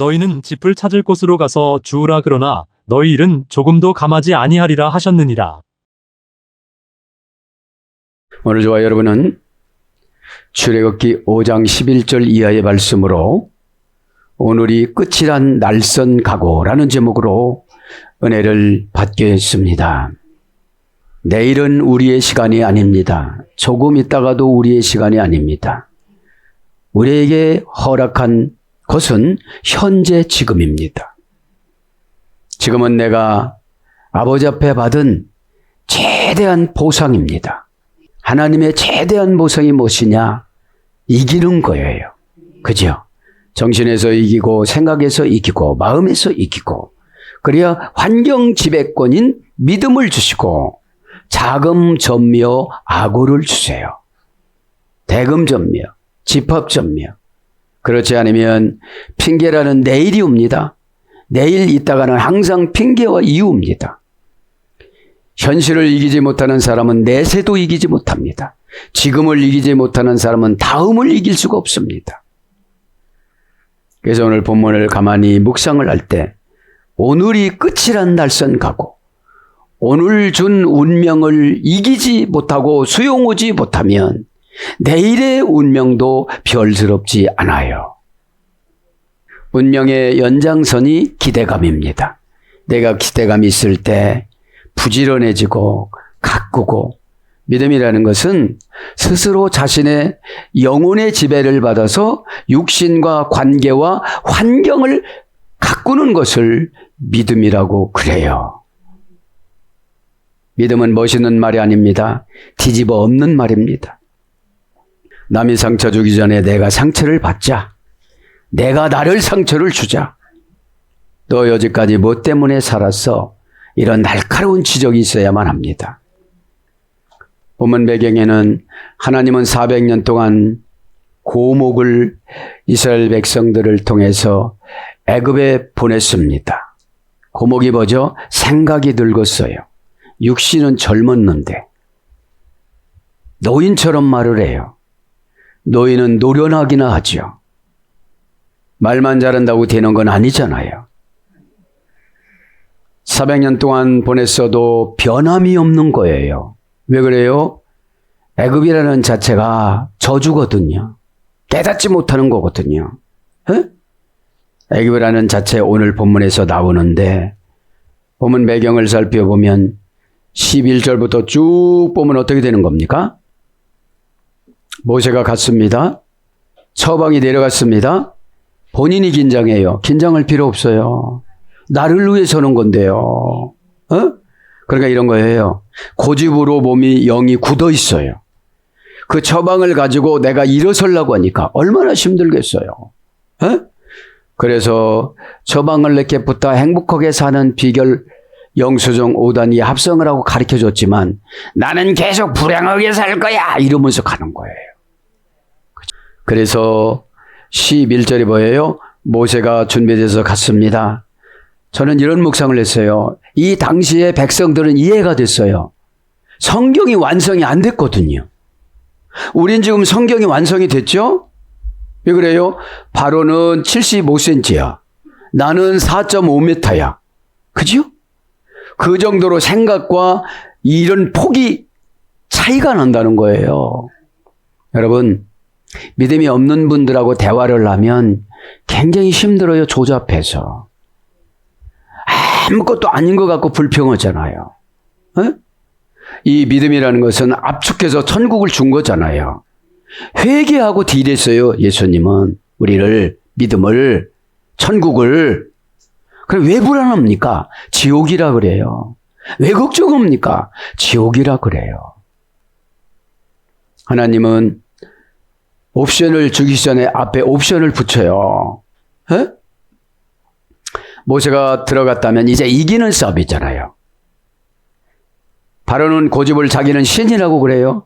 너희는 짚을 찾을 곳으로 가서 주우라 그러나 너희 일은 조금도 감하지 아니하리라 하셨느니라. 오늘 저와 여러분은 출애굽기 5장 11절 이하의 말씀으로 오늘이 끝이란 날선 각오라는 제목으로 은혜를 받겠습니다. 내일은 우리의 시간이 아닙니다. 조금 있다가도 우리의 시간이 아닙니다. 우리에게 허락한 것은 현재 지금입니다. 지금은 내가 아버지 앞에 받은 최대한 보상입니다. 하나님의 최대한 보상이 무엇이냐? 이기는 거예요. 그죠? 정신에서 이기고 생각에서 이기고 마음에서 이기고 그래야 환경 지배권인 믿음을 주시고 자금 전며 악오를 주세요. 대금 전며 집합 전며 그렇지 않으면 핑계라는 내일이 옵니다. 내일 있다가는 항상 핑계와 이유입니다. 현실을 이기지 못하는 사람은 내세도 이기지 못합니다. 지금을 이기지 못하는 사람은 다음을 이길 수가 없습니다. 그래서 오늘 본문을 가만히 묵상을 할 때 오늘이 끝이란 날선 각오, 오늘 준 운명을 이기지 못하고 수용하지 못하면 내일의 운명도 별스럽지 않아요. 운명의 연장선이 기대감입니다. 내가 기대감이 있을 때 부지런해지고 가꾸고 믿음이라는 것은 스스로 자신의 영혼의 지배를 받아서 육신과 관계와 환경을 가꾸는 것을 믿음이라고 그래요. 믿음은 멋있는 말이 아닙니다. 뒤집어 엎는 말입니다. 남이 상처 주기 전에 내가 상처를 받자. 내가 나를 상처를 주자. 너 여지까지 뭐 때문에 살았어? 이런 날카로운 지적이 있어야만 합니다. 본문 배경에는 하나님은 400년 동안 고목을 이스라엘 백성들을 통해서 애굽에 보냈습니다. 고목이 뭐죠? 생각이 늙었어요. 육신은 젊었는데 노인처럼 말을 해요. 노인은 노련하기나 하죠. 말만 잘한다고 되는 건 아니잖아요. 400년 동안 보냈어도 변함이 없는 거예요. 왜 그래요? 애굽이라는 자체가 저주거든요. 깨닫지 못하는 거거든요. 에? 애굽이라는 자체 오늘 본문에서 나오는데 본문 배경을 살펴보면 11절부터 쭉 보면 어떻게 되는 겁니까? 모세가 갔습니다. 서방이 내려갔습니다. 본인이 긴장해요. 긴장할 필요 없어요. 나를 위해 서는 건데요. 그러니까 이런 거예요. 고집으로 몸이 영이 굳어 있어요. 그 처방을 가지고 내가 일어서려고 하니까 얼마나 힘들겠어요. 그래서 처방을 내게부터 행복하게 사는 비결 영수증 5단이 합성을 하고 가르쳐줬지만 나는 계속 불행하게 살 거야 이러면서 가는 거예요. 그래서 11절이 뭐예요? 모세가 준비돼서 갔습니다. 저는 이런 묵상을 했어요. 이 당시에 백성들은 이해가 됐어요. 성경이 완성이 안 됐거든요. 우린 지금 성경이 완성이 됐죠? 왜 그래요? 바로는 75cm야. 나는 4.5m야. 그죠? 그 정도로 생각과 이런 폭이 차이가 난다는 거예요. 여러분, 믿음이 없는 분들하고 대화를 하면 굉장히 힘들어요. 조잡해서. 아무것도 아닌 것 같고 불평하잖아요. 이 믿음이라는 것은 압축해서 천국을 준 거잖아요. 회개하고 딜했어요. 예수님은 우리를 믿음을 천국을. 그럼 왜 불안합니까? 지옥이라 그래요. 왜 걱정합니까? 지옥이라 그래요. 하나님은 옵션을 주기 전에 앞에 옵션을 붙여요. 에? 모세가 들어갔다면 이제 이기는 싸움이잖아요. 바로는 고집을 자기는 신이라고 그래요.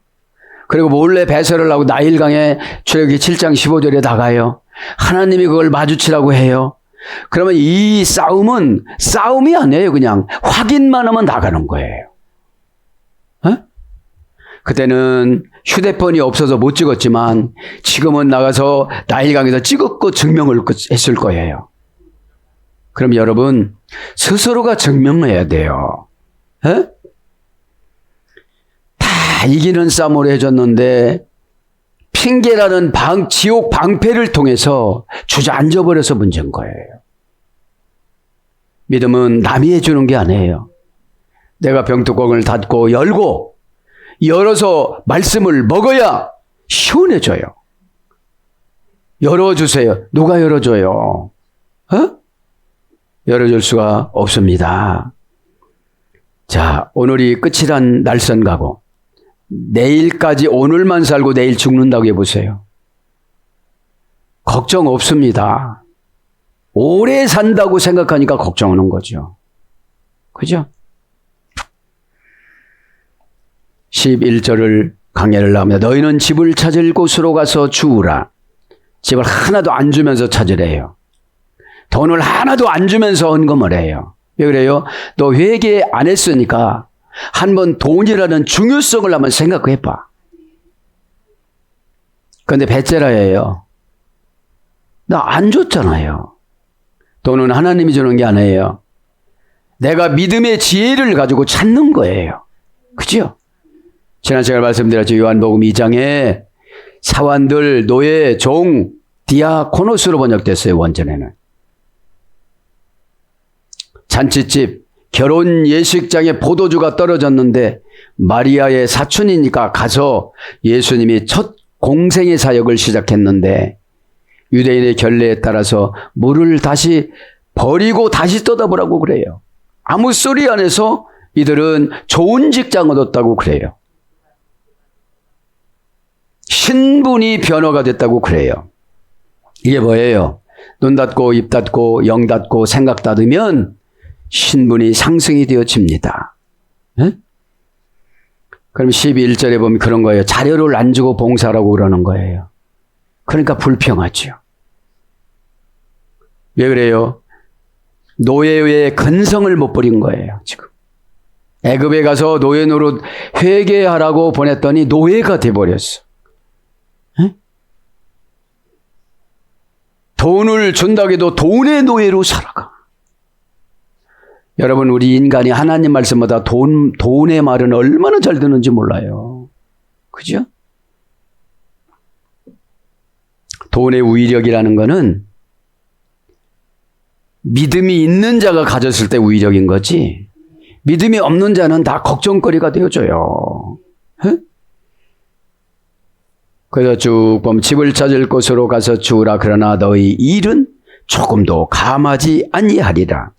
그리고 몰래 배설을 하고 나일강에 출애굽기 7장 15절에 나가요. 하나님이 그걸 마주치라고 해요. 그러면 이 싸움은 싸움이 아니에요. 그냥 확인만 하면 나가는 거예요. 그때는 휴대폰이 없어서 못 찍었지만 지금은 나가서 나일강에서 찍었고 증명을 했을 거예요. 그럼 여러분 스스로가 증명해야 돼요. 에? 다 이기는 싸움으로 해줬는데 핑계라는 지옥 방패를 통해서 주저앉아버려서 문제인 거예요. 믿음은 남이 해주는 게 아니에요. 내가 병뚜껑을 닫고 열어서 말씀을 먹어야 시원해져요. 열어주세요. 누가 열어줘요? 열어줄 수가 없습니다. 자, 오늘이 끝이란 날선 가고 내일까지 오늘만 살고 내일 죽는다고 해보세요. 걱정 없습니다. 오래 산다고 생각하니까 걱정하는 거죠. 그죠? 11절을 강해를 합니다. 너희는 집을 찾을 곳으로 가서 주우라. 집을 하나도 안 주면서 찾으래요. 돈을 하나도 안 주면서 헌금을 해요. 왜 그래요? 너 회개 안 했으니까 한번 돈이라는 중요성을 한번 생각해봐. 그런데 배째라예요. 나 안 줬잖아요. 돈은 하나님이 주는 게 아니에요. 내가 믿음의 지혜를 가지고 찾는 거예요. 그죠? 지난 시간에 말씀드렸죠. 요한복음 2장에 사환들, 노예, 종, 디아코노스로 번역됐어요. 원전에는. 잔치집, 결혼 예식장에 포도주가 떨어졌는데 마리아의 사촌이니까 가서 예수님이 첫 공생의 사역을 시작했는데 유대인의 결례에 따라서 물을 다시 버리고 다시 떠다보라고 그래요. 아무 소리 안 해서 이들은 좋은 직장 얻었다고 그래요. 신분이 변화가 됐다고 그래요. 이게 뭐예요? 눈 닫고 입 닫고 영 닫고 생각 닫으면 신분이 상승이 되어집니다. 네? 그럼 12절에 보면 그런 거예요. 자료를 안 주고 봉사라고 그러는 거예요. 그러니까 불평하죠. 왜 그래요? 노예의 근성을 못 버린 거예요. 지금 애굽에 가서 노예 노릇 회개하라고 보냈더니 노예가 돼버렸어. 네? 돈을 준다고 해도 돈의 노예로 살아가. 여러분, 우리 인간이 하나님 말씀보다 돈의 말은 얼마나 잘 듣는지 몰라요. 그죠? 돈의 우위력이라는 거는 믿음이 있는 자가 가졌을 때 우위력인 거지, 믿음이 없는 자는 다 걱정거리가 되어줘요. 에? 그래서 쭉 보면 집을 찾을 곳으로 가서 주우라. 그러나 너희 일은 조금도 감하지 아니하리라.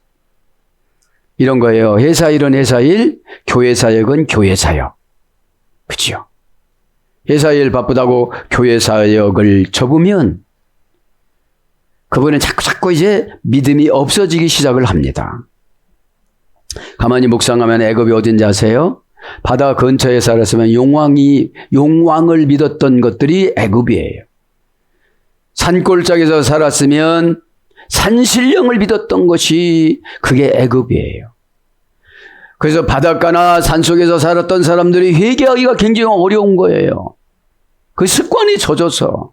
이런 거예요. 회사 일은 회사 일, 교회 사역은 교회 사역. 그치요? 회사 일 바쁘다고 교회 사역을 접으면 그분은 자꾸 이제 믿음이 없어지기 시작을 합니다. 가만히 묵상하면 애굽이 어딘지 아세요? 바다 근처에 살았으면 용왕을 믿었던 것들이 애굽이에요. 산골짜기에서 살았으면 산신령을 믿었던 것이 그게 애굽이에요. 그래서 바닷가나 산속에서 살았던 사람들이 회개하기가 굉장히 어려운 거예요. 그 습관이 젖어서.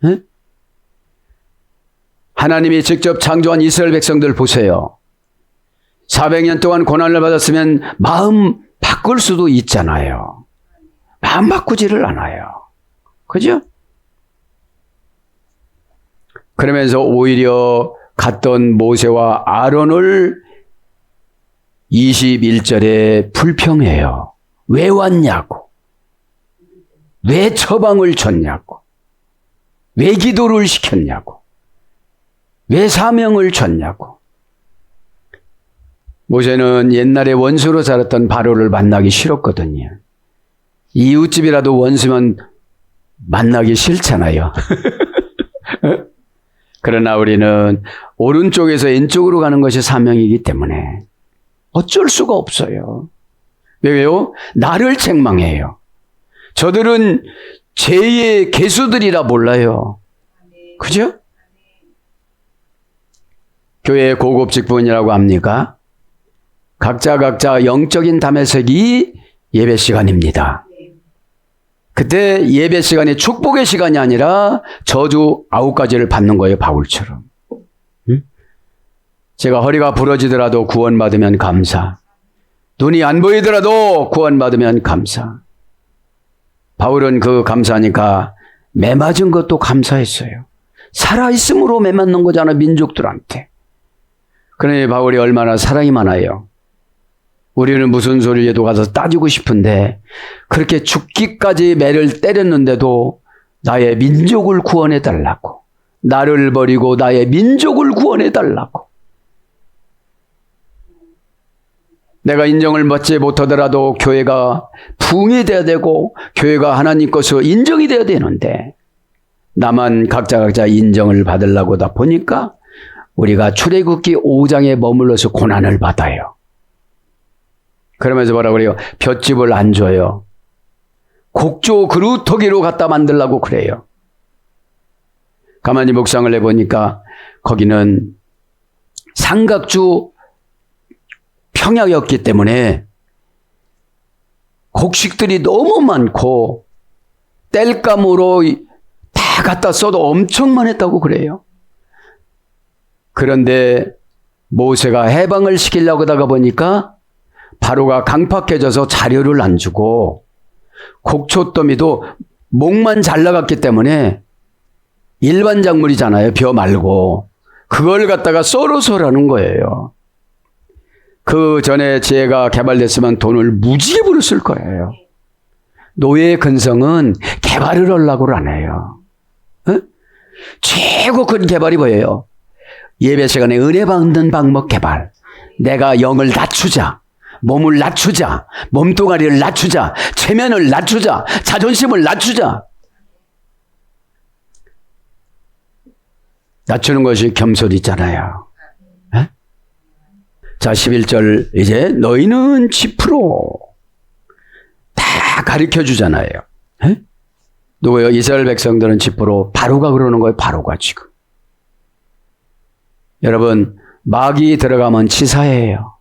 에? 하나님이 직접 창조한 이스라엘 백성들 보세요. 400년 동안 고난을 받았으면 마음 바꿀 수도 있잖아요. 마음 바꾸지를 않아요. 그죠? 그러면서 오히려 갔던 모세와 아론을 21절에 불평해요. 왜 왔냐고. 왜 처방을 줬냐고. 왜 기도를 시켰냐고. 왜 사명을 줬냐고. 모세는 옛날에 원수로 살았던 바로를 만나기 싫었거든요. 이웃집이라도 원수면 만나기 싫잖아요. 그러나 우리는 오른쪽에서 왼쪽으로 가는 것이 사명이기 때문에 어쩔 수가 없어요. 왜요? 나를 책망해요. 저들은 죄의 개수들이라 몰라요. 그죠? 교회의 고급 직분이라고 합니까? 각자 영적인 담에색이 예배 시간입니다. 그때 예배 시간이 축복의 시간이 아니라 저주 9가지를 받는 거예요. 바울처럼. 응? 제가 허리가 부러지더라도 구원받으면 감사. 눈이 안 보이더라도 구원받으면 감사. 바울은 그 감사하니까 매 맞은 것도 감사했어요. 살아있음으로 매 맞는 거잖아, 민족들한테. 그러니 바울이 얼마나 사랑이 많아요. 우리는 무슨 소리를 해도 가서 따지고 싶은데 그렇게 죽기까지 매를 때렸는데도 나의 민족을 구원해달라고. 나를 버리고 나의 민족을 구원해달라고. 내가 인정을 받지 못하더라도 교회가 부흥이 돼야 되고 교회가 하나님 것으로 인정이 돼야 되는데 나만 각자 인정을 받으려고다 보니까 우리가 출애굽기 5장에 머물러서 고난을 받아요. 그러면서 뭐라고 그래요? 볏짚을 안 줘요. 곡조 그루터기로 갖다 만들려고 그래요. 가만히 묵상을 해보니까 거기는 삼각주 평야였기 때문에 곡식들이 너무 많고 땔감으로 다 갖다 써도 엄청 많았다고 그래요. 그런데 모세가 해방을 시키려고 하다가 보니까 바로가 강팍해져서 자료를 안 주고 곡초더미도 목만 잘 나갔기 때문에 일반 작물이잖아요. 벼 말고. 그걸 갖다가 썰어서라는 거예요. 그 전에 지혜가 개발됐으면 돈을 무지개 벌었을 거예요. 노예의 근성은 개발을 하려고 안 해요. 어? 최고 큰 개발이 뭐예요? 예배 시간에 은혜 받는 방법 개발. 내가 영을 낮추자. 몸을 낮추자. 몸뚱아리를 낮추자. 체면을 낮추자. 자존심을 낮추자. 낮추는 것이 겸손이잖아요. 에? 자, 11절 이제 너희는 지프로 다 가르쳐 주잖아요. 에? 누구요? 이스라엘 백성들은 지프로. 바로가 그러는 거예요. 바로가 지금. 여러분, 마귀 들어가면 치사해요.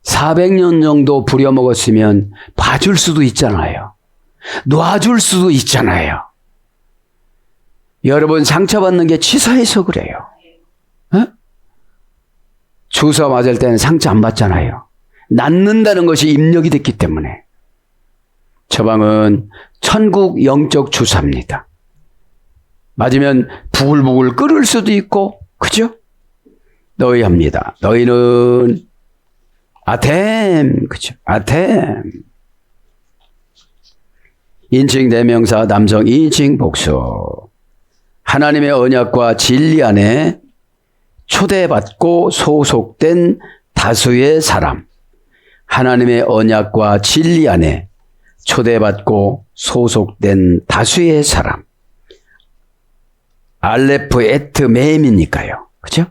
400년 정도 부려먹었으면 봐줄 수도 있잖아요. 놔줄 수도 있잖아요. 여러분 상처받는 게 치사해서 그래요. 어? 주사 맞을 때는 상처 안 받잖아요. 낫는다는 것이 입력이 됐기 때문에. 처방은 천국 영적 주사입니다. 맞으면 부글부글 끓을 수도 있고, 그죠? 너희 합니다. 너희는 아템, 그죠? 아템. 인칭 대명사 남성 인칭 복수. 하나님의 언약과 진리 안에 초대받고 소속된 다수의 사람. 하나님의 언약과 진리 안에 초대받고 소속된 다수의 사람. 알레프 에트 맴이니까요. 그죠?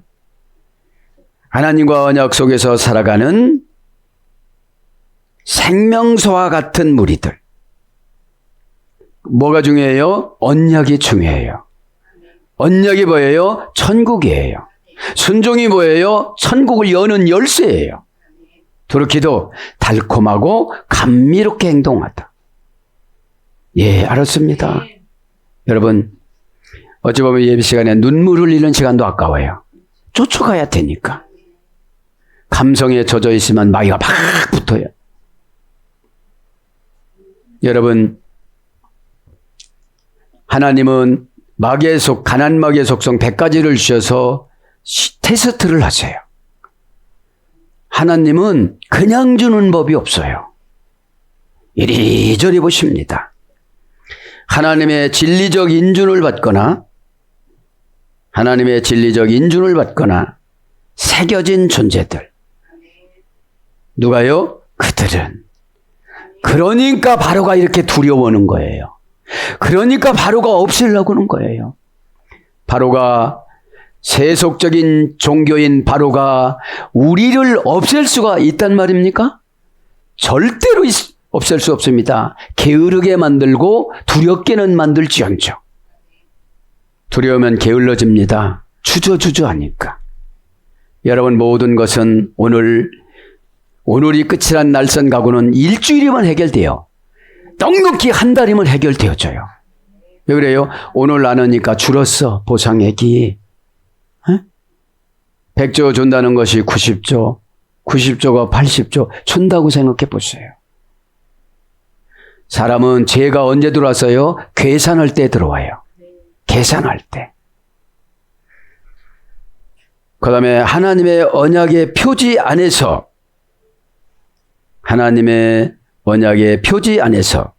하나님과 언약 속에서 살아가는 생명서와 같은 무리들. 뭐가 중요해요? 언약이 중요해요. 언약이 뭐예요? 천국이에요. 순종이 뭐예요? 천국을 여는 열쇠예요. 그렇기도 달콤하고 감미롭게 행동하다. 예, 알았습니다. 여러분, 어찌 보면 예배 시간에 눈물 흘리는 시간도 아까워요. 쫓아가야 되니까. 감성에 젖어 있으면 마귀가 막 붙어요. 여러분, 하나님은 가난 마귀의 속성 100가지를 주셔서 테스트를 하세요. 하나님은 그냥 주는 법이 없어요. 이리저리 보십니다. 하나님의 진리적 인준을 받거나 새겨진 존재들. 누가요? 그들은. 그러니까 바로가 이렇게 두려워하는 거예요. 그러니까 바로가 없애려고 하는 거예요. 바로가 세속적인 종교인 바로가 우리를 없앨 수가 있단 말입니까? 절대로 없앨 수 없습니다. 게으르게 만들고 두렵게는 만들지언정. 두려우면 게을러집니다. 주저주저하니까. 여러분, 모든 것은 오늘이 끝이란 날선 가구는 일주일이면 해결돼요. 넉넉히 한 달이면 해결되어져요. 왜 그래요? 오늘 안 하니까 줄었어, 보상액이. 100조 준다는 것이 90조, 90조가 80조 준다고 생각해 보세요. 사람은 죄가 언제 들어왔어요? 계산할 때 들어와요. 계산할 때. 그 다음에 하나님의 언약의 표지 안에서, 하나님의 언약의 표지 안에서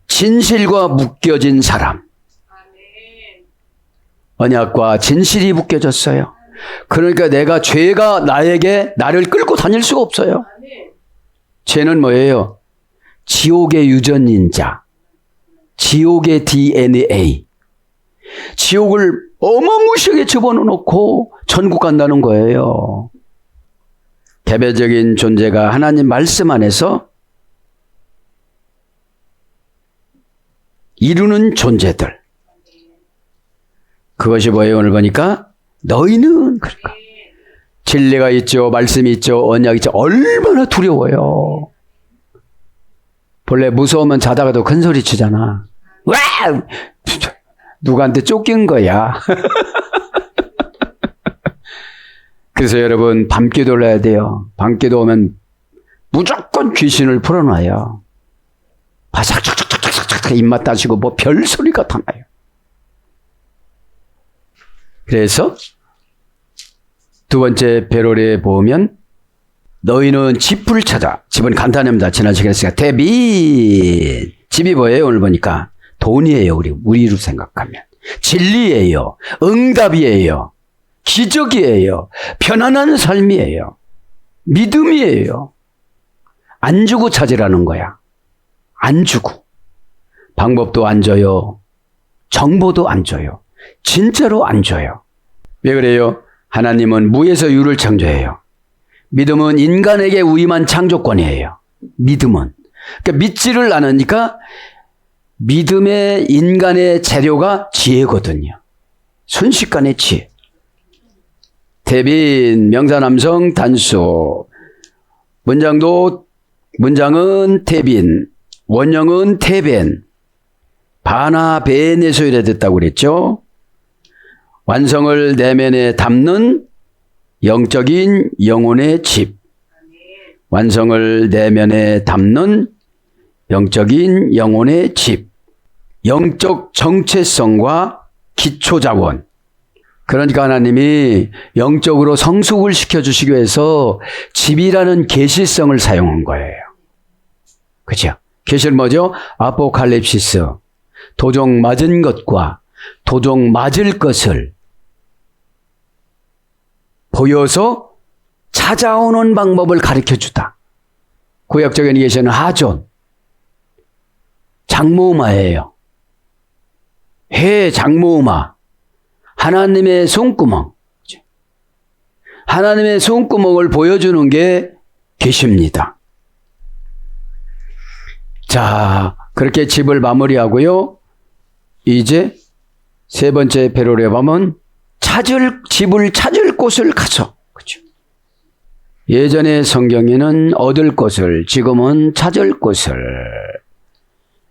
진실과 묶여진 사람. 언약과 진실이 묶여졌어요. 그러니까 내가 죄가 나를 끌고 다닐 수가 없어요. 죄는 뭐예요? 지옥의 유전인자, 지옥의 DNA. 지옥을 어마무시하게 집어넣고 천국 간다는 거예요. 개별적인 존재가 하나님 말씀 안에서 이루는 존재들. 그것이 뭐예요? 오늘 보니까 너희는 그러니까 진리가 있죠, 말씀이 있죠, 언약이 있죠. 얼마나 두려워요. 본래 무서우면 자다가도 큰 소리 치잖아. 와! 누구한테 쫓긴 거야. 그래서 여러분 밤기도를 해야 돼요. 밤기도 오면 무조건 귀신을 풀어놔요. 바삭착착착착착 입맛 따시고 뭐 별소리가 다 나요. 그래서 두 번째 배로리에 보면 너희는 집을 찾아. 집은 간단합니다. 지난 시간에 했으니까 대빈. 집이 뭐예요? 오늘 보니까 돈이에요. 우리로 생각하면 진리예요. 응답이에요. 기적이에요. 편안한 삶이에요. 믿음이에요. 안 주고 찾으라는 거야. 안 주고. 방법도 안 줘요. 정보도 안 줘요. 진짜로 안 줘요. 왜 그래요? 하나님은 무에서 유를 창조해요. 믿음은 인간에게 위임한 창조권이에요. 믿음은. 그러니까 믿지를 않으니까 믿음의 인간의 재료가 지혜거든요. 순식간의 지혜. 대빈, 명사남성 단수. 문장은 대빈, 원형은 태벤, 바나 베네소 이래 됐다고 그랬죠. 완성을 내면에 담는 영적인 영혼의 집. 완성을 내면에 담는 영적인 영혼의 집. 영적 정체성과 기초자원. 그러니까 하나님이 영적으로 성숙을 시켜주시기 위해서 집이라는 계시성을 사용한 거예요. 그죠? 계시는 뭐죠? 아포칼립시스. 도종 맞은 것과 도종 맞을 것을 보여서 찾아오는 방법을 가르쳐 주다. 구약적인 계시는 하존. 장모음화예요. 해 장모음화. 하나님의 손구멍. 하나님의 손구멍을 보여주는 게 계시입니다. 자, 그렇게 집을 마무리하고요. 이제 세 번째 배로에 보면 집을 찾을 곳을 가서. 그렇죠? 예전에 성경에는 얻을 곳을, 지금은 찾을 곳을.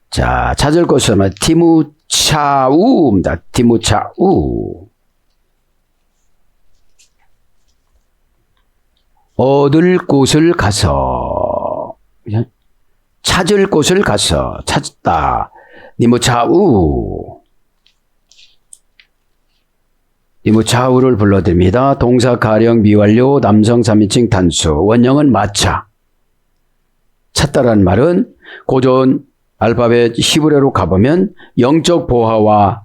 자, 찾을 곳은 티무차우입니다. 티무차우. 얻을 곳을 가서. 찾을 곳을 가서. 찾다. 니무차우. 니무차우를 불러드립니다. 동사 가령 미완료 남성 3인칭 단수. 원형은 마차. 찾다라는 말은 고전 알파벳 히브리어로 가보면 영적 보화와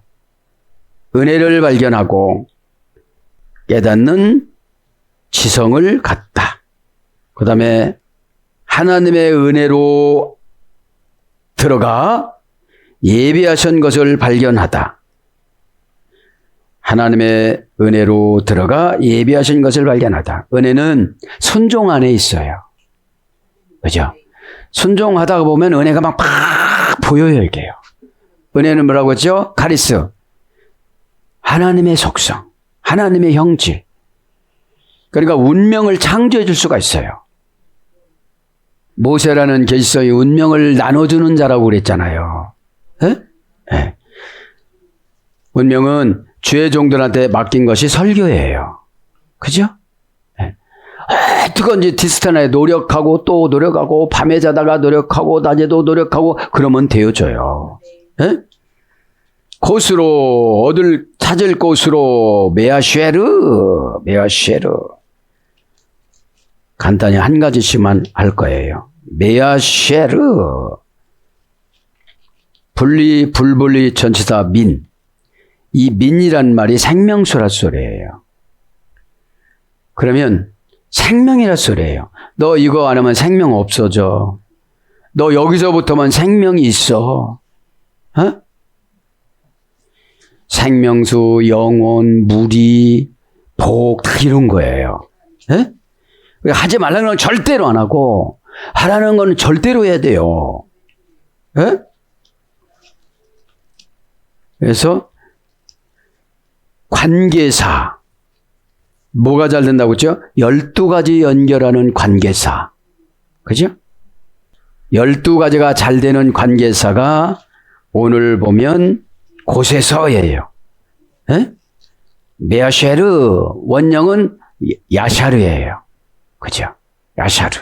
은혜를 발견하고 깨닫는 지성을 갖다. 그 다음에 하나님의 은혜로 들어가 예비하신 것을 발견하다. 하나님의 은혜로 들어가 예비하신 것을 발견하다. 은혜는 순종 안에 있어요. 그죠? 순종하다가 보면 은혜가 막 보여요, 이게요. 은혜는 뭐라고 했죠? 카리스. 하나님의 속성, 하나님의 형질. 그러니까 운명을 창조해 줄 수가 있어요. 모세라는 계시성이 운명을 나눠주는 자라고 그랬잖아요. 에? 네. 운명은 주의 종들한테 맡긴 것이 설교예요. 그죠? 뜨거운 디스타나에 노력하고 또 노력하고 밤에 자다가 노력하고 낮에도 노력하고 그러면 되어져요. 예? 곳으로 얻을 찾을 곳으로 메아쉐르 간단히 한 가지씩만 할 거예요. 메아쉐르 불분리 전치사 민. 이 민이란 말이 생명수란 소리예요. 그러면 생명이란 소리예요. 너 이거 안 하면 생명 없어져. 너 여기서부터만 생명이 있어. 어? 생명수, 영혼, 무리, 복, 다 이런 거예요. 예? 하지 말라는 건 절대로 안 하고, 하라는 건 절대로 해야 돼요. 예? 그래서, 관계사. 뭐가 잘 된다고 했죠? 12가지 연결하는 관계사. 그죠? 12가지가 잘 되는 관계사가 오늘 보면 곳에서예요. 예? 메아쉐르, 원형은 야샤르예요. 그죠? 야샤르.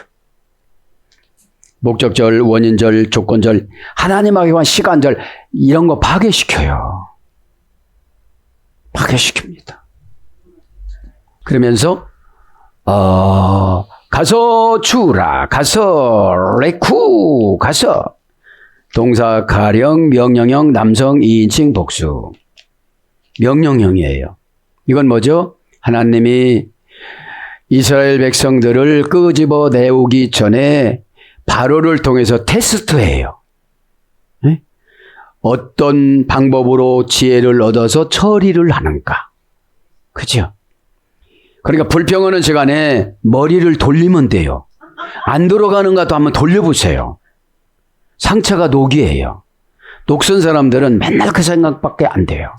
목적절, 원인절, 조건절, 하나님에게 관한 시간절, 이런 거 파괴시켜요. 파괴시킵니다. 그러면서, 가서 주라, 가서 레쿠, 가서. 동사 가령, 명령형, 남성 2인칭 복수. 명령형이에요. 이건 뭐죠? 하나님이 이스라엘 백성들을 끄집어 내오기 전에 바로를 통해서 테스트해요. 네? 어떤 방법으로 지혜를 얻어서 처리를 하는가. 그죠? 그러니까 불평하는 시간에 머리를 돌리면 돼요. 안 돌아가는가도 한번 돌려보세요. 상처가 녹이에요. 녹슨 사람들은 맨날 그 생각밖에 안 돼요.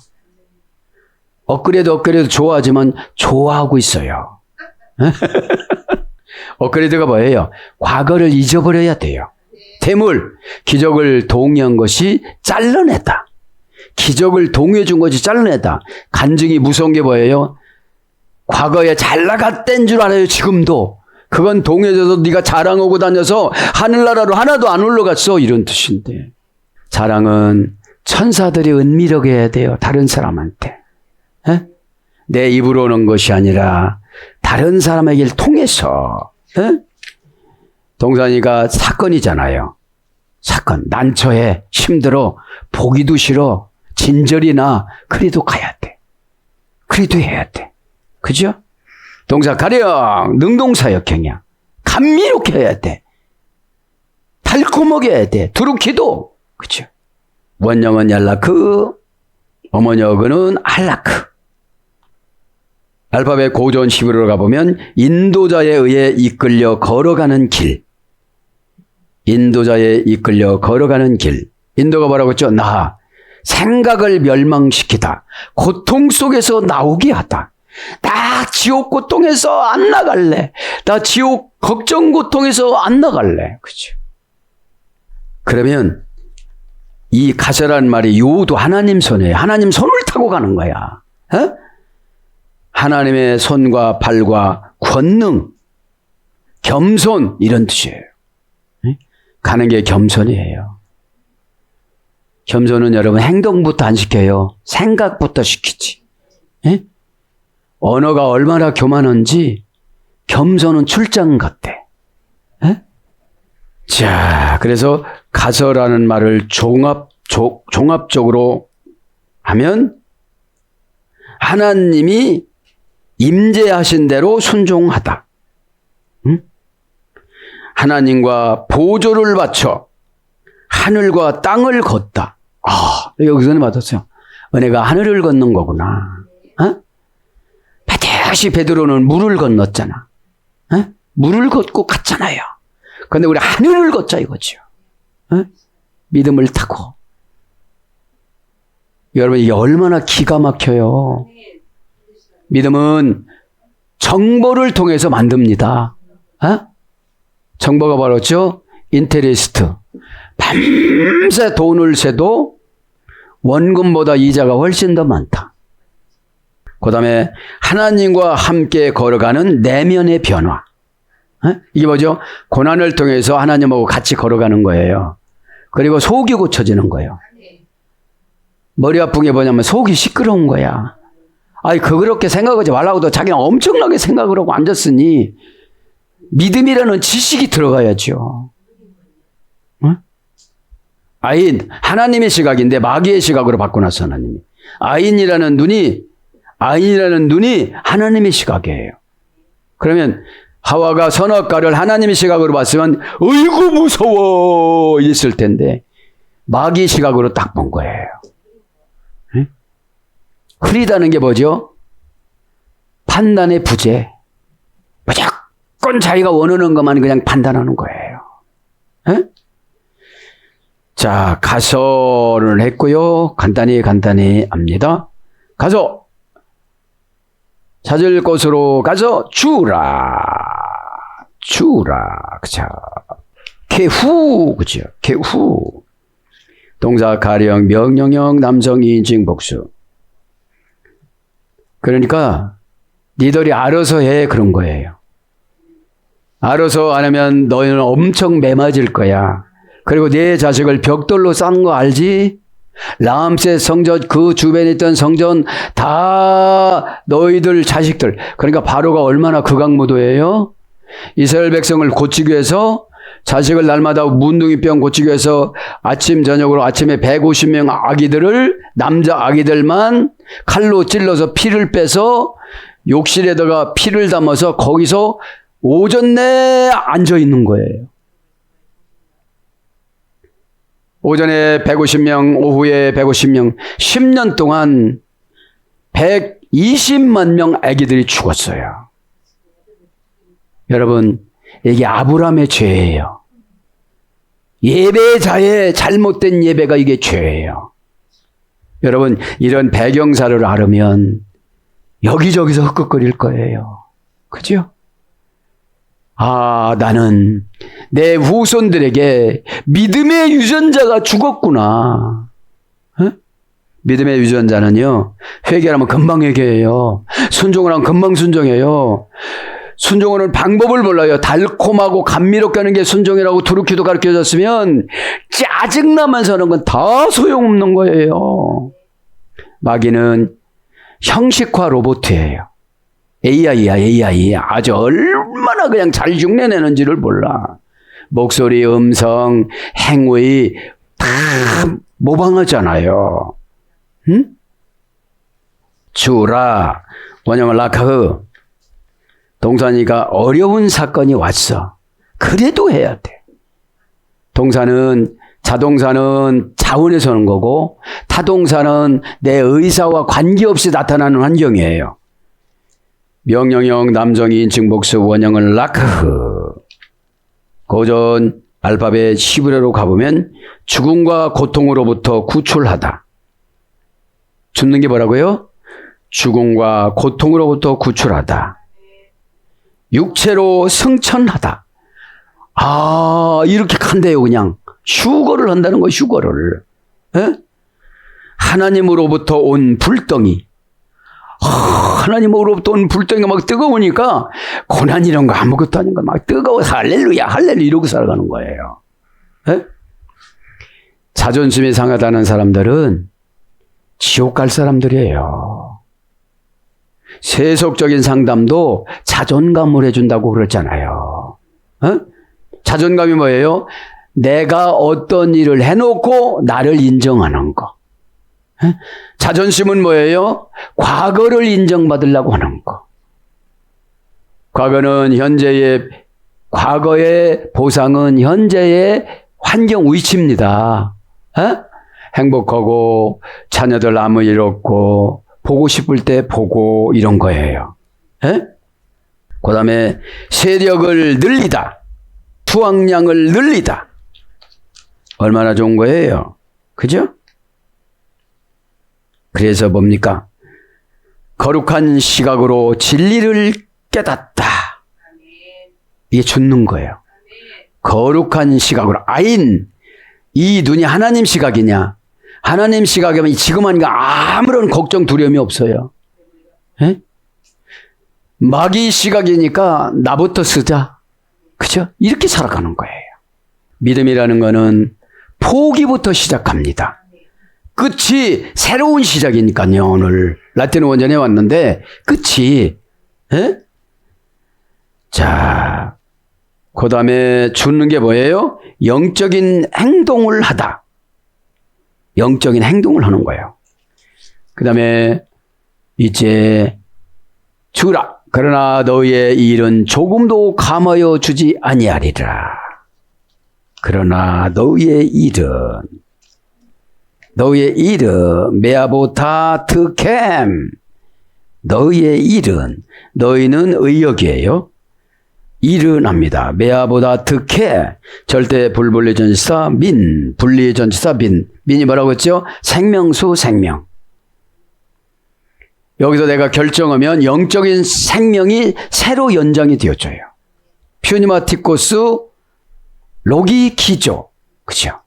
업그레이드 좋아하지만 좋아하고 있어요. 업그레이드가 뭐예요? 과거를 잊어버려야 돼요. 대물, 기적을 동의한 것이 잘라냈다. 기적을 동의해 준 것이 잘라냈다. 간증이 무서운 게 뭐예요? 과거에 잘 나갔던 줄 알아요, 지금도. 그건 동해져서 네가 자랑하고 다녀서 하늘나라로 하나도 안 올라갔어, 이런 뜻인데. 자랑은 천사들이 은밀하게 해야 돼요, 다른 사람한테. 에? 내 입으로 오는 것이 아니라 다른 사람에게 통해서. 에? 동산이가 사건이잖아요. 사건, 난처해, 힘들어, 보기도 싫어, 진절이나, 그래도 가야 돼. 그래도 해야 돼. 그죠? 동사 가령, 능동사역형이야. 감미롭게 해야 돼. 달콤하게 해야 돼. 두루키도. 그죠? 원형은 얄라크, 어머니어그는 알라크. 알파벳 고전 11호로 가보면 인도자에 의해 이끌려 걸어가는 길. 인도자에 이끌려 걸어가는 길. 인도가 뭐라고 했죠? 나. 생각을 멸망시키다. 고통 속에서 나오게 하다. 나 지옥 고통에서 안 나갈래. 나 지옥 걱정 고통에서 안 나갈래. 그죠? 그러면 이 가세라는 말이 요도 하나님 손이에요. 하나님 손을 타고 가는 거야. 어? 하나님의 손과 발과 권능, 겸손 이런 뜻이에요. 가는 게 겸손이에요. 겸손은 여러분 행동부터 안 시켜요. 생각부터 시키지. 에? 언어가 얼마나 교만한지 겸손은 출장 같대. 에? 자, 그래서 가서라는 말을 종합적으로 하면 하나님이 임재하신 대로 순종하다. 응? 하나님과 보조를 바쳐 하늘과 땅을 걷다. 아, 여기서는 맞았어요. 은혜가 하늘을 걷는 거구나. 어? 반드시 베드로는 물을 건넜잖아. 어? 물을 걷고 갔잖아요. 그런데 우리 하늘을 걷자 이거죠. 어? 믿음을 타고. 여러분 이게 얼마나 기가 막혀요. 믿음은 정보를 통해서 만듭니다. 어? 정보가 바로죠. 인테레스트. 밤새 돈을 세도 원금보다 이자가 훨씬 더 많다. 그 다음에 하나님과 함께 걸어가는 내면의 변화. 이게 뭐죠? 고난을 통해서 하나님하고 같이 걸어가는 거예요. 그리고 속이 고쳐지는 거예요. 머리 아픈 게 뭐냐면 속이 시끄러운 거야. 아니, 그렇게 생각하지 말라고도 자기는 엄청나게 생각을 하고 앉았으니 믿음이라는 지식이 들어가야죠. 응? 아인, 하나님의 시각인데 마귀의 시각으로 바꿔놨어, 하나님이. 아인이라는 눈이 하나님의 시각이에요. 그러면 하와가 선악과를 하나님의 시각으로 봤으면 어이구 무서워 이랬을 텐데 마귀의 시각으로 딱 본 거예요. 응? 흐리다는 게 뭐죠? 판단의 부재. 무조건 자기가 원하는 것만 그냥 판단하는 거예요. 응? 자, 가서를 했고요. 간단히 합니다. 가서 찾을 곳으로 가서 주라. 그죠? 개후, 그죠? 개후. 동사 가령, 명령형, 남성, 이인칭, 복수. 그러니까 니들이 알아서 해, 그런 거예요. 알아서 안 하면 너희는 엄청 매맞을 거야. 그리고 내 자식을 벽돌로 쌓는 거 알지? 라암셋 성전, 그 주변에 있던 성전 다 너희들 자식들. 그러니까 바로가 얼마나 극악무도예요? 이스라엘 백성을 고치기 위해서 자식을 날마다 문둥이병 고치기 위해서 아침 저녁으로 아침에 150명 아기들을, 남자 아기들만 칼로 찔러서 피를 빼서 욕실에다가 피를 담아서 거기서 오전 내에 앉아 있는 거예요. 오전에 150명, 오후에 150명, 10년 동안 120만 명 아기들이 죽었어요. 여러분, 이게 아브라함의 죄예요. 예배자의 잘못된 예배가 이게 죄예요. 여러분, 이런 배경사를 알으면 여기저기서 흑흑거릴 거예요. 그죠? 아, 나는 내 후손들에게 믿음의 유전자가 죽었구나. 어? 믿음의 유전자는요, 회개하면 금방 회개해요. 순종을 하면 금방 순종해요. 순종하는 방법을 몰라요. 달콤하고 감미롭게 하는 게 순종이라고 두루키도 가르쳐줬으면 짜증나면서 하는 건 다 소용없는 거예요. 마귀는 형식화 로봇이에요. AI야, AI. 아주 얼마나 그냥 잘 흉내내는지를 몰라. 목소리, 음성, 행위 다 모방하잖아요. 응? 주라, 원형을 라카흐. 동사니까 어려운 사건이 왔어. 그래도 해야 돼. 자동사는 자원에서 오는 거고, 타동사는 내 의사와 관계없이 나타나는 환경이에요. 명령형, 남성, 인칭, 복수, 원형은 라크흐. 고전 알파벳 히브리어로 가보면 죽음과 고통으로부터 구출하다. 죽는 게 뭐라고요? 죽음과 고통으로부터 구출하다. 육체로 승천하다. 아, 이렇게 간대요, 그냥. 휴거를 한다는 거예요, 휴거를. 에? 하나님으로부터 온 불덩이. 하나님으로부터 온 불덩이가 막 뜨거우니까 고난 이런 거 아무것도 아닌 거 막 뜨거워서 할렐루야 이러고 살아가는 거예요. 에? 자존심이 상하다는 사람들은 지옥 갈 사람들이에요. 세속적인 상담도 자존감을 해준다고 그랬잖아요. 에? 자존감이 뭐예요? 내가 어떤 일을 해놓고 나를 인정하는 거. 자존심은 뭐예요? 과거를 인정받으려고 하는 거. 과거의 보상은 현재의 환경 위치입니다. 행복하고 자녀들 아무 일 없고 보고 싶을 때 보고 이런 거예요. 그 다음에 세력을 늘리다. 수확량을 늘리다. 얼마나 좋은 거예요. 그죠? 그래서 뭡니까? 거룩한 시각으로 진리를 깨닫다. 이게 죽는 거예요. 거룩한 시각으로. 아인. 이 눈이 하나님 시각이냐? 하나님 시각이면 지금 하니까 아무런 걱정 두려움이 없어요. 예? 마귀 시각이니까 나부터 쓰자. 그죠? 이렇게 살아가는 거예요. 믿음이라는 거는 포기부터 시작합니다. 끝이 새로운 시작이니까요. 오늘 라틴 원전에 왔는데 끝이 예? 자, 그 다음에 주는 게 뭐예요? 영적인 행동을 하다. 영적인 행동을 하는 거예요. 그 다음에 이제 주라. 그러나 너희의 일은 조금도 감하여 주지 아니하리라. 그러나 너희의 일은 메아보타 트캠. 너희의 일은, 너희는 의역이에요. 일은 합니다. 메아보다 득해. 절대 불분리 전치사 민, 분리 전치사 민. 민이 뭐라고 했죠? 생명수 생명. 여기서 내가 결정하면 영적인 생명이 새로 연장이 되어져요. 퓨니마티코스 로기키조. 그죠?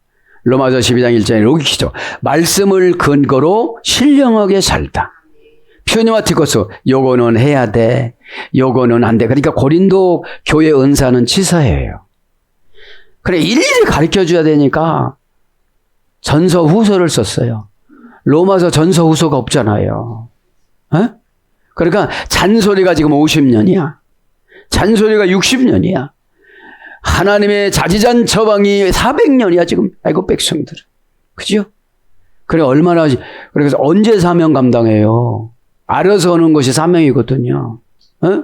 로마서 12장 1장에 로기키조. 말씀을 근거로 신령하게 살다. 퓨니마티코스, 요거는 해야 돼. 요거는 안 돼. 그러니까 고린도 교회 은사는 치사해요. 그래, 일일이 가르쳐 줘야 되니까 전서 후서를 썼어요. 로마서 전서 후서가 없잖아요. 어? 그러니까 잔소리가 지금 50년이야. 잔소리가 60년이야. 하나님의 자지잔 처방이 400년이야, 지금. 아이고, 백성들. 그죠? 그래, 얼마나, 그래서 언제 사명 감당해요? 알아서 하는 것이 사명이거든요. 어?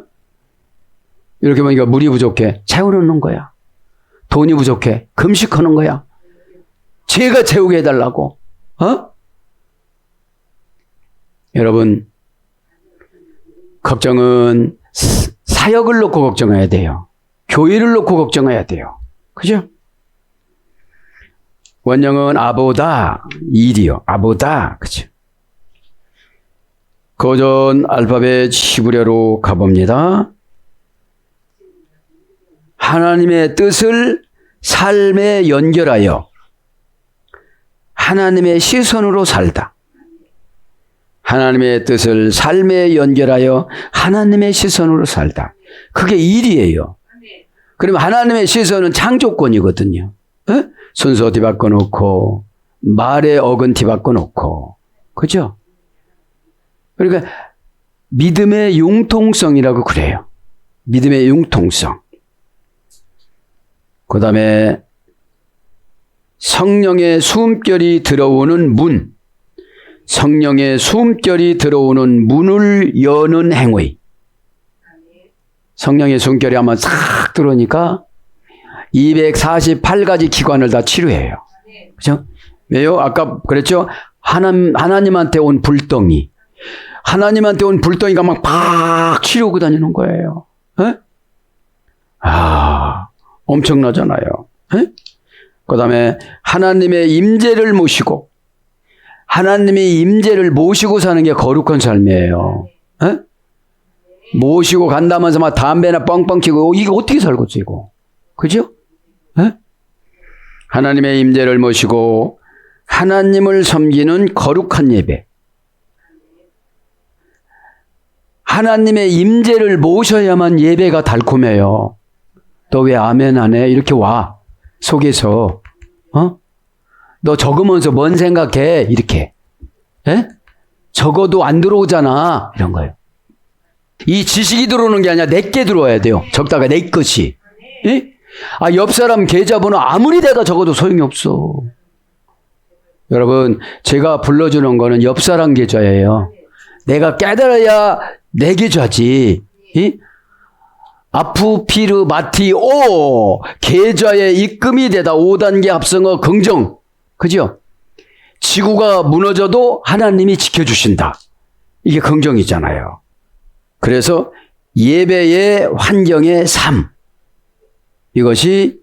이렇게 보니까 물이 부족해. 채우는 거야. 돈이 부족해. 금식하는 거야. 제가 채우게 해달라고. 어? 여러분, 걱정은 사역을 놓고 걱정해야 돼요. 교회를 놓고 걱정해야 돼요. 그죠? 원형은 아보다, 일이요. 아보다. 그죠? 고전 알파벳 히브리어로 가봅니다. 하나님의 뜻을 삶에 연결하여 하나님의 시선으로 살다. 하나님의 뜻을 삶에 연결하여 하나님의 시선으로 살다. 그게 일이에요. 그러면 하나님의 시선은 창조권이거든요. 에? 순서 뒤바꿔 놓고 말의 어근 뒤바꿔 놓고. 그죠? 그러니까 믿음의 융통성이라고 그래요. 믿음의 융통성. 그 다음에 성령의 숨결이 들어오는 문. 성령의 숨결이 들어오는 문을 여는 행위. 성령의 숨결이 한번 싹 들어오니까 248가지 기관을 다 치료해요. 그죠? 왜요? 아까 그랬죠? 하나님한테 온 불덩이. 하나님한테 온 불덩이가 막 팍 치려고 다니는 거예요. 에? 아, 엄청나잖아요. 그 다음에 하나님의 임재를 모시고, 하나님의 임재를 모시고 사는 게 거룩한 삶이에요. 에? 모시고 간다면서 막 담배나 뻥뻥 치고, 이게 어떻게 살겠지, 이거? 그죠? 에? 하나님의 임재를 모시고, 하나님을 섬기는 거룩한 예배. 하나님의 임재를 모셔야만 예배가 달콤해요. 너 왜 아멘 안 해? 이렇게 와. 속에서. 어? 너 적으면서 뭔 생각해? 이렇게. 에? 적어도 안 들어오잖아. 이런 거예요. 이 지식이 들어오는 게 아니라 내게 들어와야 돼요. 적다가 내 것이. 에? 아, 옆 사람 계좌번호 아무리 내가 적어도 소용이 없어. 여러분, 제가 불러주는 거는 옆 사람 계좌예요. 내가 깨달아야 내 계좌지. 이? 아프, 피르, 마티, 오! 계좌에 입금이 되다. 5단계 합성어 긍정. 그죠? 지구가 무너져도 하나님이 지켜주신다. 이게 긍정이잖아요. 그래서 예배의 환경의 삶. 이것이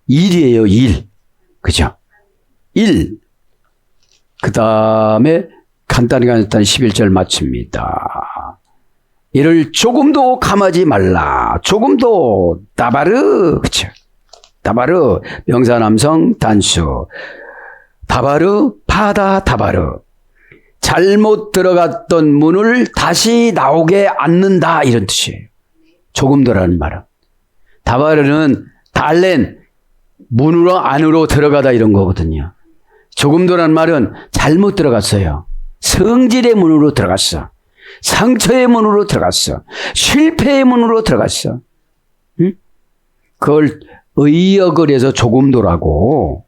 일이에요, 일. 그죠? 일. 그 다음에 간단히 11절 마칩니다. 이를 조금도 감하지 말라. 조금도 다바르. 그쵸? 다바르. 명사 남성 단수. 다바르 파다 다바르. 잘못 들어갔던 문을 다시 나오게 않는다 이런 뜻이에요. 조금도라는 말은. 다바르는 달렌 문으로 안으로 들어가다 이런 거거든요. 조금도라는 말은 잘못 들어갔어요. 성질의 문으로 들어갔어. 상처의 문으로 들어갔어. 실패의 문으로 들어갔어. 응? 그걸 의역을 해서 조금도라고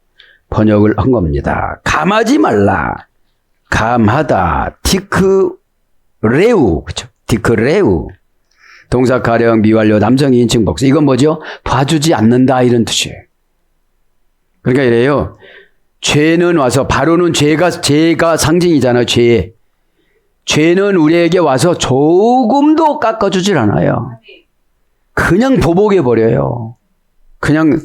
번역을 한 겁니다. 감하지 말라. 감하다. 디크레우. 그렇죠? 디크레우. 동사 가령 미완료 남성 인칭 복수. 이건 뭐죠? 봐주지 않는다 이런 뜻이에요. 그러니까 이래요. 죄는 와서 바로는 죄가 상징이잖아요. 죄. 죄는 우리에게 와서 조금도 깎아주질 않아요. 그냥 보복해 버려요. 그냥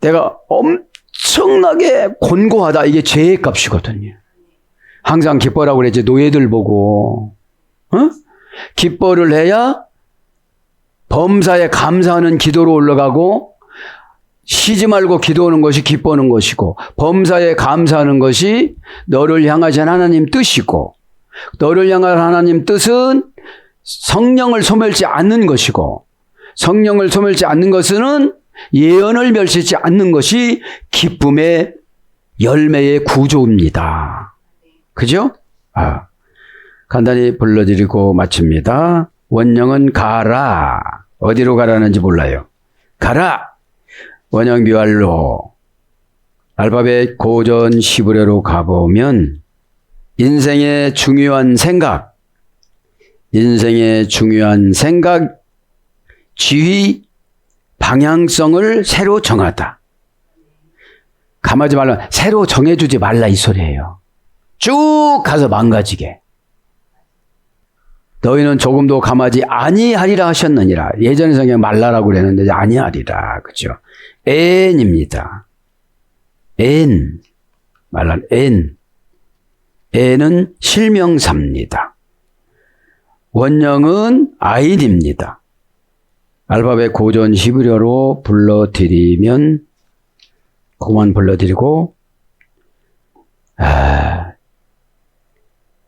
내가 엄청나게 곤고하다. 이게 죄의 값이거든요. 항상 기뻐라고 그랬지. 노예들 보고. 어? 기뻐를 해야 범사에 감사하는 기도로 올라가고 쉬지 말고 기도하는 것이 기뻐하는 것이고 범사에 감사하는 것이 너를 향하신 하나님 뜻이고 너를 향한 하나님 뜻은 성령을 소멸치 않는 것이고 성령을 소멸치 않는 것은 예언을 멸시지 않는 것이 기쁨의 열매의 구조입니다. 그죠? 간단히 불러드리고 마칩니다. 원령은 가라. 어디로 가라는지 몰라요. 가라. 원형 미활로 알파벳 고전 시브레로 가보면 인생의 중요한 생각, 지휘, 방향성을 새로 정하다. 감하지 말라. 새로 정해주지 말라 이 소리예요. 쭉 가서 망가지게. 너희는 조금도 감하지 아니하리라 하셨느니라. 예전에 성경 말라라고 그랬는데 아니하리라. 그죠? N입니다. N. 말라 N. N은 실명사입니다. 원형은 I입니다. 알파벳 고전 히브리어로 불러드리면 그만 불러드리고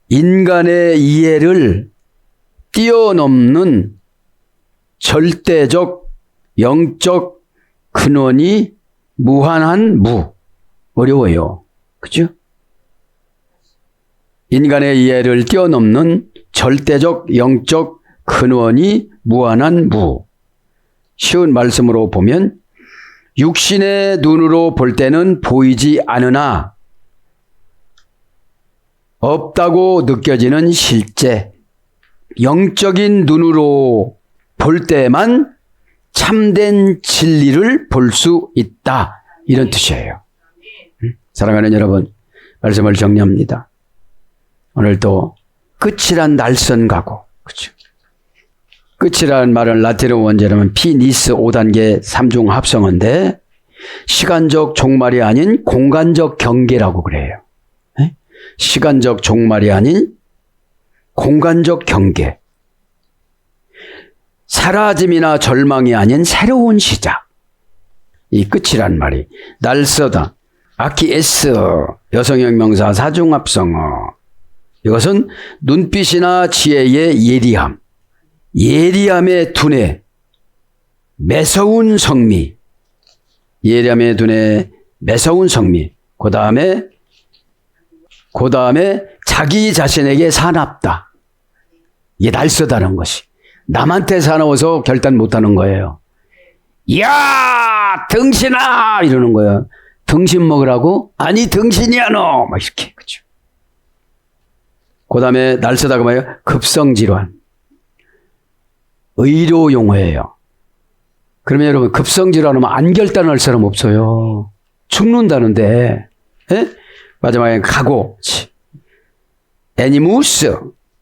인간의 이해를 뛰어넘는 절대적 영적 근원이 무한한 무. 어려워요. 그죠? 인간의 이해를 뛰어넘는 절대적 영적 근원이 무한한 무. 쉬운 말씀으로 보면 육신의 눈으로 볼 때는 보이지 않으나 없다고 느껴지는 실제 영적인 눈으로 볼 때만 참된 진리를 볼 수 있다. 이런 뜻이에요. 사랑하는 여러분, 말씀을 정리합니다. 오늘도 끝이란 날선 가고, 그렇죠? 끝이라는 말은 라틴어 원제라면 피니스 5단계 3중 합성어인데 시간적 종말이 아닌 공간적 경계라고 그래요. 네? 시간적 종말이 아닌 공간적 경계. 사라짐이나 절망이 아닌 새로운 시작. 이 끝이란 말이 날서다. 아키에스 여성형 명사 사중합성어. 이것은 눈빛이나 지혜의 예리함. 예리함의 두뇌. 매서운 성미. 예리함의 두뇌. 매서운 성미. 그 다음에 자기 자신에게 사납다. 이게 날서다는 것이. 남한테 사나워서 결단 못하는 거예요. 야, 등신아! 이러는 거예요. 등신 먹으라고? 아니, 등신이야, 너! 막 이렇게. 그죠. 그 다음에 날서다가 뭐예요? 급성질환. 의료 용어예요. 그러면 여러분, 급성질환하면 안 결단할 사람 없어요. 죽는다는데. 예? 마지막에 각오. 애니무스.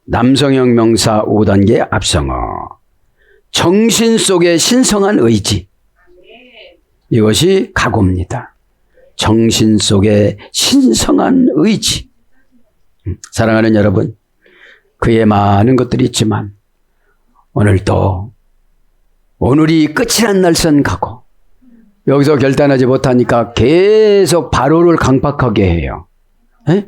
남성형 명사 5단계 합성어. 정신 속의 신성한 의지. 이것이 각오입니다. 정신 속의 신성한 의지. 사랑하는 여러분, 그에 많은 것들이 있지만 오늘도 오늘이 끝이란 날선 각오. 여기서 결단하지 못하니까 계속 바로를 강박하게 해요. 에?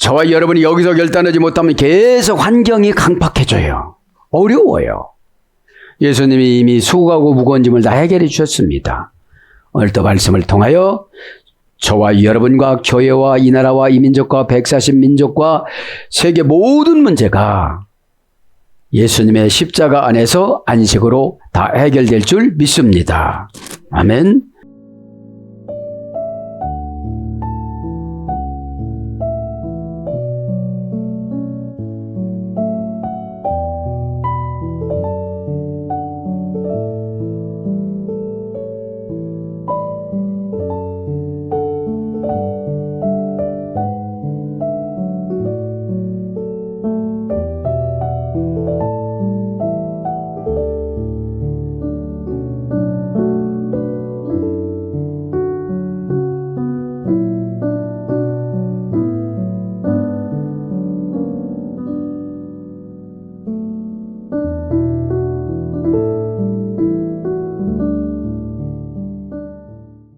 저와 여러분이 여기서 결단하지 못하면 계속 환경이 강팍해져요. 어려워요. 예수님이 이미 수고하고 무거운 짐을 다 해결해 주셨습니다. 오늘 또 말씀을 통하여 저와 여러분과 교회와 이 나라와 이 민족과 140민족과 세계 모든 문제가 예수님의 십자가 안에서 안식으로 다 해결될 줄 믿습니다. 아멘.